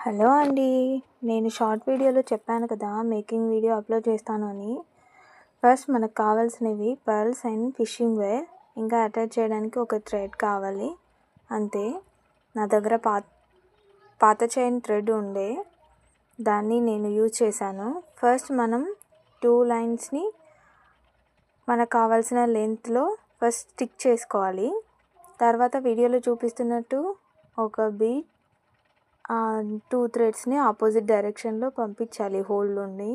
Hello అండి. నేను short వీడియోలో చెప్పాను కదా మేకింగ్ వీడియో అప్లోడ్ చేస్తాను అని. ఫస్ట్ మనకు కావాల్సినవి పర్ల్స్ అండ్ ఫిషింగ్ వేర్, ఇంకా అటాచ్ చేయడానికి ఒక థ్రెడ్ కావాలి అంతే. నా దగ్గర పాత చైన్ థ్రెడ్ ఉండే, దాన్ని నేను యూజ్ చేశాను. ఫస్ట్ మనం 2 లైన్స్ని మనకు కావాల్సిన లెంత్లో ఫస్ట్ స్టిక్ చేసుకోవాలి. తర్వాత వీడియోలో చూపిస్తున్నట్టు ఒక బీట్ 2 థ్రెడ్స్ని ఆపోజిట్ డైరెక్షన్లో పంపించాలి హోల్ నుండి.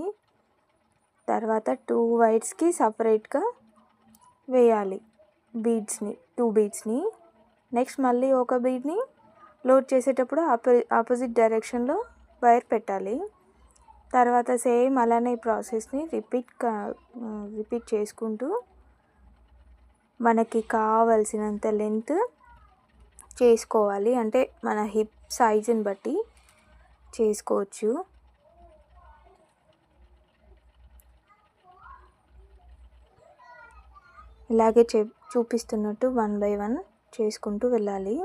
తర్వాత 2 వైట్స్కి సపరేట్గా వేయాలి బీడ్స్ని, 2 బీడ్స్ని. నెక్స్ట్ మళ్ళీ ఒక బీడ్ని లోడ్ చేసేటప్పుడు ఆపోజిట్ డైరెక్షన్లో వైర్ పెట్టాలి. తర్వాత సేమ్ అలానే ప్రాసెస్ని రిపీట్ చేసుకుంటూ మనకి కావలసినంత లెంత్ చేసుకోవాలి. అంటే మన హిప్ సైజుని బట్టి చేసుకోవచ్చు. ఇలాగే చూపిస్తున్నట్టు 1 by 1 చేసుకుంటూ వెళ్ళాలి.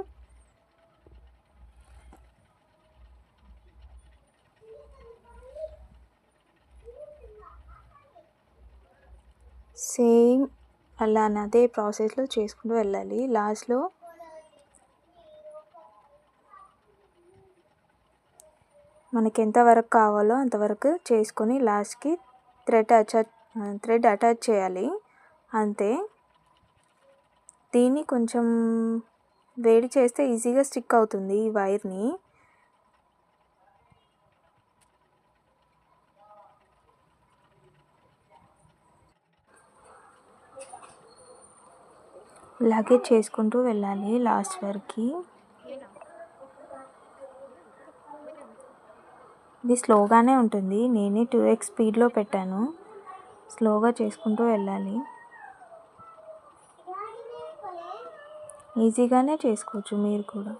సేమ్ అలానే అదే ప్రాసెస్లో చేసుకుంటూ వెళ్ళాలి. లాస్ట్లో మనకి ఎంతవరకు కావాలో అంతవరకు చేసుకొని లాస్ట్కి థ్రెడ్ అటాచ్ చేయాలి అంతే. దీన్ని కొంచెం వేడి చేస్తే ఈజీగా స్టిక్ అవుతుంది ఈ వైర్ని. ఇలాగే చేసుకుంటూ వెళ్ళాలి లాస్ట్ వరకు. ఇది స్లోగానే ఉంటుంది, నేనే 2x స్పీడ్లో పెట్టాను. స్లోగా చేసుకుంటూ వెళ్ళాలి. ఈజీగానే చేసుకోవచ్చు మీరు కూడా.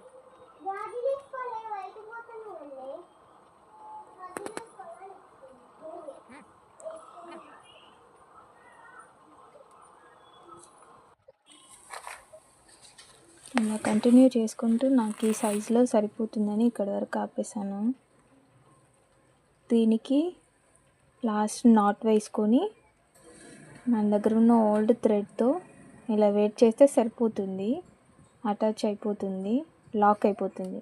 ఇలా కంటిన్యూ చేసుకుంటూ నాకు ఈ సైజులో సరిపోతుందని ఇక్కడ వరకు ఆపేసాను. దీనికి లాస్ట్ నాట్ వేసుకొని మన దగ్గర ఉన్న ఓల్డ్ థ్రెడ్తో ఇలా వెయిట్ చేస్తే సరిపోతుంది, అటాచ్ అయిపోతుంది, లాక్ అయిపోతుంది.